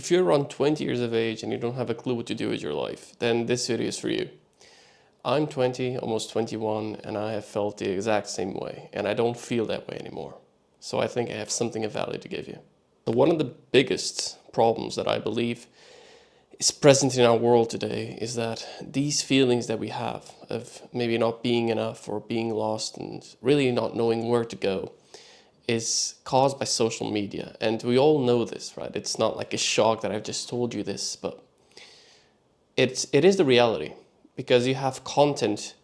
if you're around 20 years of age and you don't have a clue what to do with your life, then this video is for you. I'm 20, almost 21, and I have felt the exact same way, and I don't feel that way anymore. So I think I have something of value to give you. So one of the biggest problems that I believe is present in our world today is that these feelings that we have of maybe not being enough or being lost and really not knowing where to go is caused by social media. And we all know this, right? It's not like a shock that I've just told you this, but it is the reality, because you have content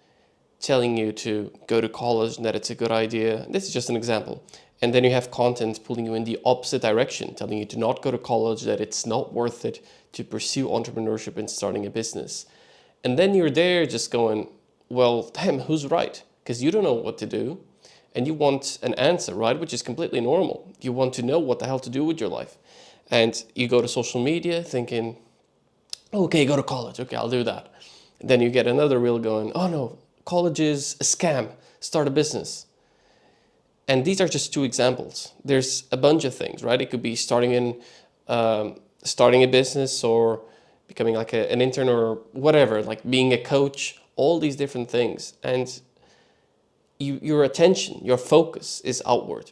telling you to go to college and that it's a good idea. This is just an example. And then you have content pulling you in the opposite direction, telling you to not go to college, that it's not worth it to pursue entrepreneurship and starting a business. And then you're there just going, well, damn, who's right? Because you don't know what to do. And you want an answer, right? Which is completely normal. You want to know what the hell to do with your life. And you go to social media thinking, okay, go to college. Okay, I'll do that. Then you get another reel going, oh no, college is a scam. Start a business. And these are just two examples. There's a bunch of things, right? It could be starting a business, or becoming like an intern, or whatever, like being a coach, all these different things. And your attention, your focus is outward.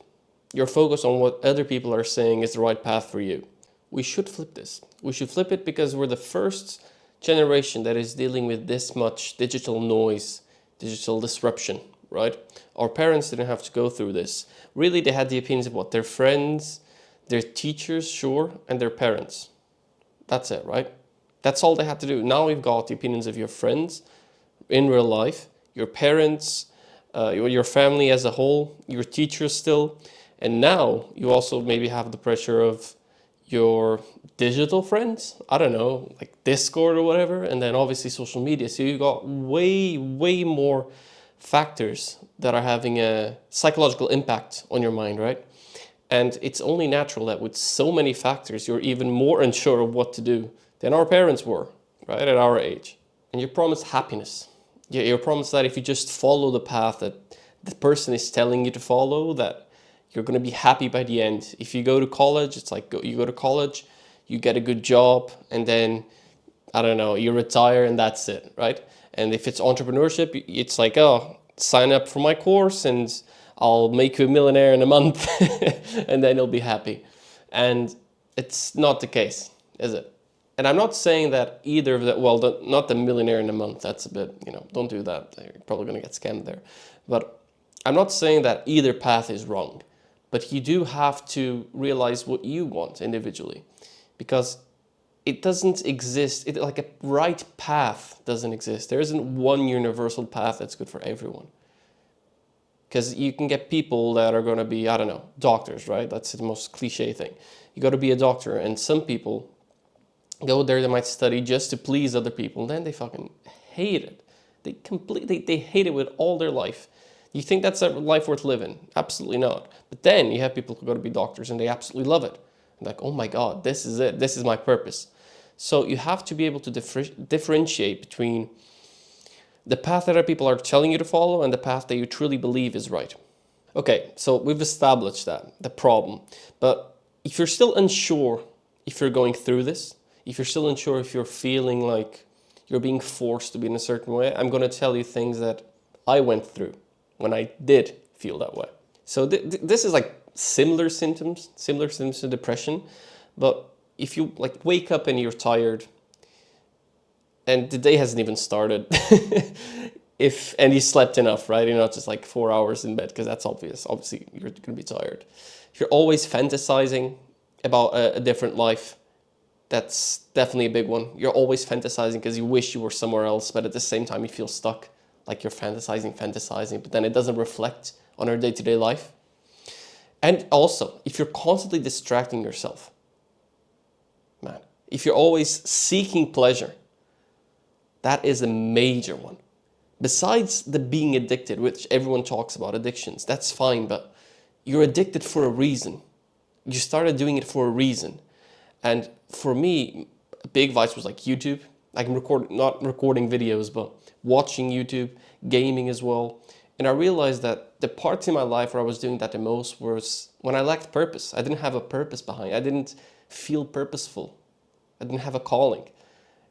Your focus on what other people are saying is the right path for you. We should flip this. We should flip it, because we're the first generation that is dealing with this much digital noise, digital disruption, right? Our parents didn't have to go through this. Really, they had the opinions of what? Their friends, their teachers, sure, and their parents. That's it, right? That's all they had to do. Now we've got the opinions of your friends in real life, your parents, your family as a whole, your teachers still, and now you also maybe have the pressure of your digital friends, I don't know, like Discord or whatever, and then obviously social media. So you got way more factors that are having a psychological impact on your mind, right? And it's only natural that with so many factors, you're even more unsure of what to do than our parents were, right, at our age. And you're promised happiness. You're promised that if you just follow the path that the person is telling you to follow, that you're going to be happy by the end. If you go to college, it's like you go to college, you get a good job, and then, I don't know, you retire and that's it, right? And if it's entrepreneurship, it's like, oh, sign up for my course and I'll make you a millionaire in a month and then you'll be happy. And it's not the case, is it? And I'm not saying that either of that, well, not the millionaire in a month, that's a bit, don't do that. You're probably going to get scammed there. But I'm not saying that either path is wrong, but you do have to realize what you want individually, because it doesn't exist. Like a right path doesn't exist. There isn't one universal path that's good for everyone. Because you can get people that are going to be, I don't know, doctors, right? That's the most cliche thing. You got to be a doctor, and some people go there, they might study just to please other people, and then they fucking hate it. They hate it with all their life. You think that's a life worth living? Absolutely not. But then you have people who go to be doctors and they absolutely love it. Like, oh my God, this is it. This is my purpose. So you have to be able to differentiate between the path that other people are telling you to follow and the path that you truly believe is right. Okay, so we've established that, the problem. But if you're still unsure if you're going through this, if you're still unsure if you're feeling like you're being forced to be in a certain way, I'm going to tell you things that I went through when I did feel that way. So this is like similar symptoms to depression. But if you like wake up and you're tired and the day hasn't even started, and you slept enough, right? You're not just like 4 hours in bed, because that's obvious. Obviously, you're going to be tired. If you're always fantasizing about a different life, that's definitely a big one. You're always fantasizing because you wish you were somewhere else, but at the same time you feel stuck. Like you're fantasizing, but then it doesn't reflect on our day-to-day life. And also, if you're constantly distracting yourself, man, if you're always seeking pleasure, that is a major one. Besides the being addicted, which everyone talks about, addictions, that's fine, but you're addicted for a reason. You started doing it for a reason. And for me, a big vice was like YouTube. I can not recording videos, but watching YouTube, gaming as well. And I realized that the parts in my life where I was doing that the most was when I lacked purpose. I didn't have a purpose behind it. I didn't feel purposeful. I didn't have a calling.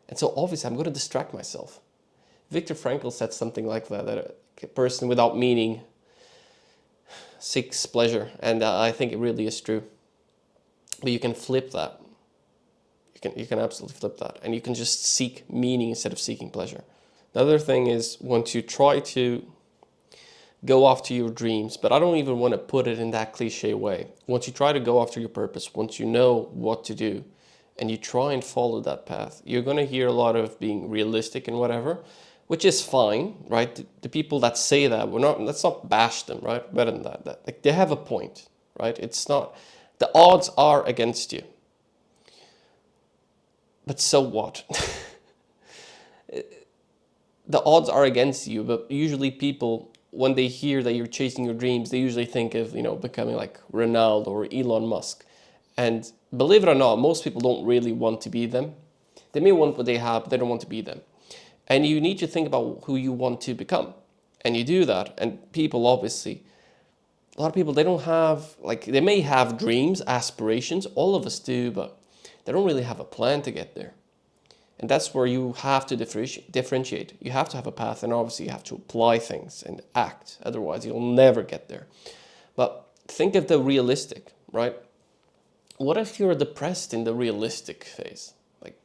And so obviously I'm going to distract myself. Viktor Frankl said something like that a person without meaning seeks pleasure. And I think it really is true. But you can flip that. You can absolutely flip that. And you can just seek meaning instead of seeking pleasure. The other thing is, once you try to go after your dreams, but I don't even want to put it in that cliche way. Once you try to go after your purpose, once you know what to do, and you try and follow that path, you're going to hear a lot of being realistic and whatever, which is fine, right? The people that say that, let's not bash them, right? Better than that. Like, they have a point, right? It's not, the odds are against you. But so what? The odds are against you, but usually people, when they hear that you're chasing your dreams, they usually think of, becoming like Ronaldo or Elon Musk. And believe it or not, most people don't really want to be them. They may want what they have, but they don't want to be them. And you need to think about who you want to become. And you do that. And people, obviously, a lot of people, they don't have, like, they may have dreams, aspirations. All of us do, but they don't really have a plan to get there. And that's where you have to differentiate. You have to have a path, and obviously you have to apply things and act. Otherwise, you'll never get there. But think of the realistic, right? What if you're depressed in the realistic phase? Like,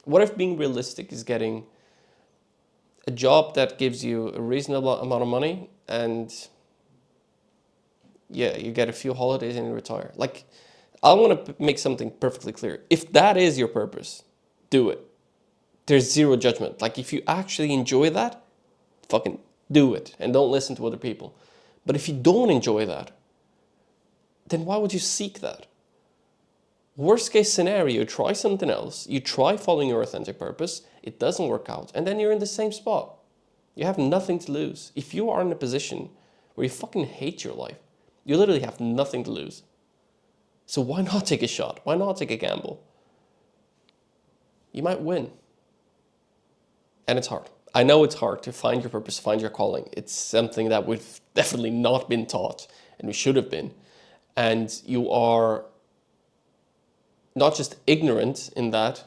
what if being realistic is getting a job that gives you a reasonable amount of money and yeah, you get a few holidays and you retire? Like, I want to make something perfectly clear. If that is your purpose, do it. There's zero judgment. Like, if you actually enjoy that, fucking do it and don't listen to other people. But if you don't enjoy that, then why would you seek that? Worst case scenario, you try something else, you try following your authentic purpose, it doesn't work out, and then you're in the same spot. You have nothing to lose. If you are in a position where you fucking hate your life, you literally have nothing to lose. So why not take a shot? Why not take a gamble? You might win. And it's hard. I know it's hard to find your purpose, find your calling. It's something that we've definitely not been taught, and we should have been. And you are not just ignorant in that,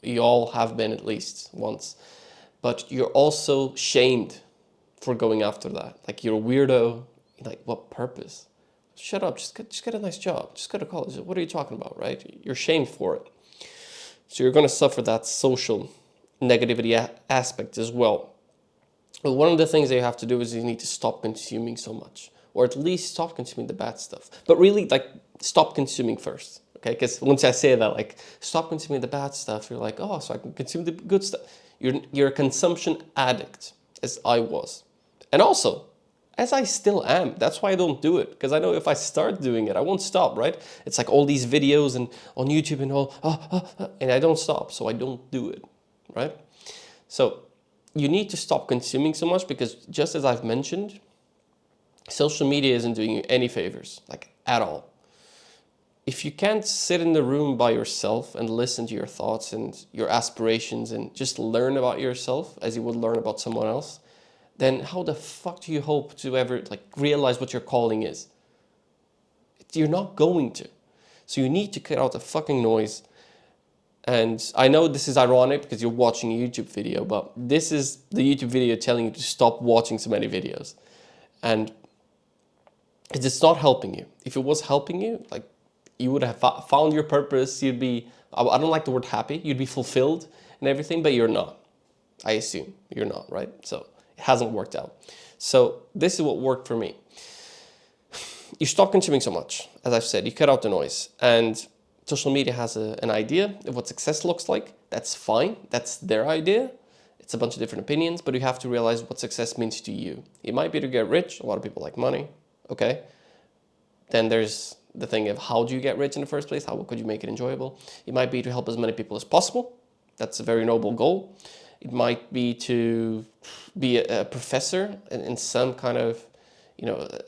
you all have been at least once, but you're also shamed for going after that. Like, you're a weirdo. You're like, what purpose? Shut up, just get a nice job, just go to college. What are you talking about, right? You're shamed for it. So you're going to suffer that social negativity aspect as well. But one of the things that you have to do is you need to stop consuming so much, or at least stop consuming the bad stuff. But really, like, stop consuming first, okay? Because once I say that, like, stop consuming the bad stuff, you're like, oh, so I can consume the good stuff. You're a consumption addict, as I was. And also, as I still am. That's why I don't do it, because I know if I start doing it, I won't stop, right? It's like all these videos and on YouTube and all, and I don't stop, so I don't do it, right? So you need to stop consuming so much, because just as I've mentioned, social media isn't doing you any favors, like, at all. If you can't sit in the room by yourself and listen to your thoughts and your aspirations and just learn about yourself as you would learn about someone else, then how the fuck do you hope to ever, like, realize what your calling is? You're not going to. So you need to cut out the fucking noise. And I know this is ironic because you're watching a YouTube video, but this is the YouTube video telling you to stop watching so many videos. And it's not helping you. If it was helping you, like, you would have found your purpose. You'd be, I don't like the word happy, you'd be fulfilled and everything, but you're not. I assume you're not, right? So it hasn't worked out. So this is what worked for me. You stop consuming so much. As I've said, you cut out the noise. And social media has an idea of what success looks like. That's fine. That's their idea. It's a bunch of different opinions, but you have to realize what success means to you. It might be to get rich. A lot of people like money. Okay. Then there's the thing of, how do you get rich in the first place? How could you make it enjoyable? It might be to help as many people as possible. That's a very noble goal. It might be to be a professor in some kind of,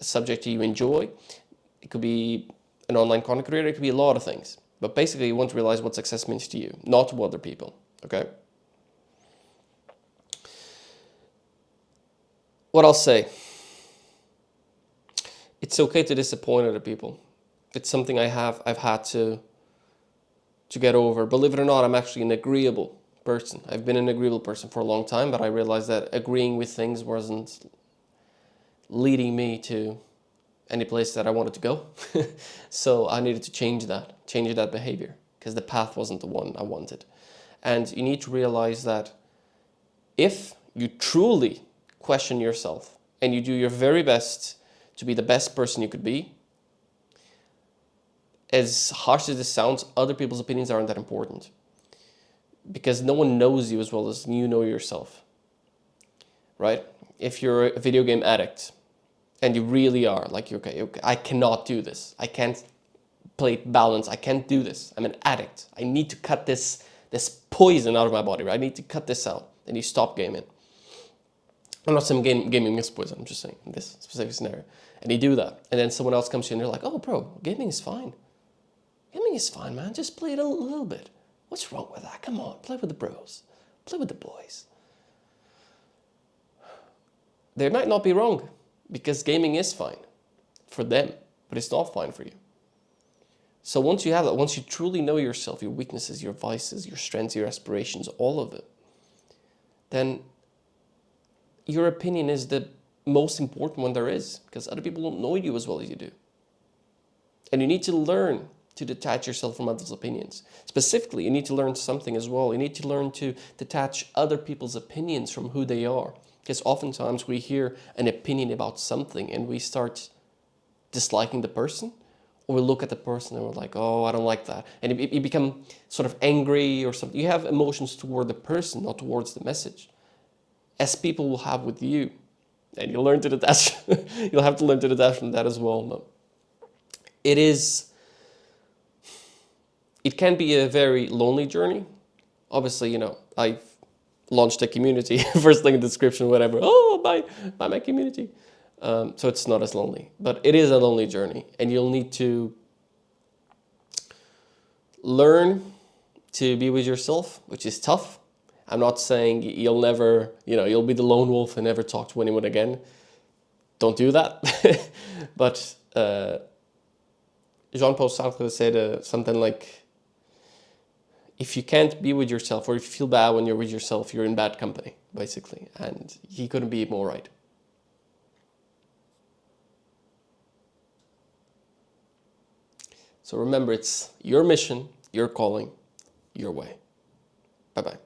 subject you enjoy. It could be an online content creator. It could be a lot of things. But basically, you want to realize what success means to you, not to other people. Okay? What I'll say, it's okay to disappoint other people. It's something I've had to to get over. Believe it or not, I'm actually an agreeable person. I've been an agreeable person for a long time, but I realized that agreeing with things wasn't leading me to any place that I wanted to go. So I needed to change that behavior, because the path wasn't the one I wanted. And you need to realize that if you truly question yourself and you do your very best to be the best person you could be, as harsh as this sounds, other people's opinions aren't that important, because no one knows you as well as you know yourself, right? If you're a video game addict and you really are like, okay, I cannot do this. I can't play balance. I can't do this. I'm an addict. I need to cut this poison out of my body, right? I need to cut this out. And you stop gaming. I'm not saying gaming is poison. I'm just saying in this specific scenario. And you do that. And then someone else comes to you and they're like, oh, bro, gaming is fine. Gaming is fine, man. Just play it a little bit. What's wrong with that? Come on, play with the bros. Play with the boys. They might not be wrong, because gaming is fine for them, but it's not fine for you. So once you have that, once you truly know yourself, your weaknesses, your vices, your strengths, your aspirations, all of it, then your opinion is the most important one there is, because other people don't know you as well as you do. And you need to learn to detach yourself from others' opinions. Specifically, you need to learn something as well. You need to learn to detach other people's opinions from who they are. Because oftentimes we hear an opinion about something and we start disliking the person, or we look at the person and we're like, oh, I don't like that. And you become sort of angry or something. You have emotions toward the person, not towards the message, as people will have with you. And you'll learn to detach. You'll have to learn to detach from that as well. No. It can be a very lonely journey. Obviously, I've launched a community, first link in the description, whatever. Oh, buy my community. So it's not as lonely, but it is a lonely journey, and you'll need to learn to be with yourself, which is tough. I'm not saying you'll never, you'll be the lone wolf and never talk to anyone again. Don't do that. But Jean-Paul Sartre said something like, if you can't be with yourself, or if you feel bad when you're with yourself, you're in bad company, basically. And he couldn't be more right. So remember, it's your mission, your calling, your way. Bye-bye.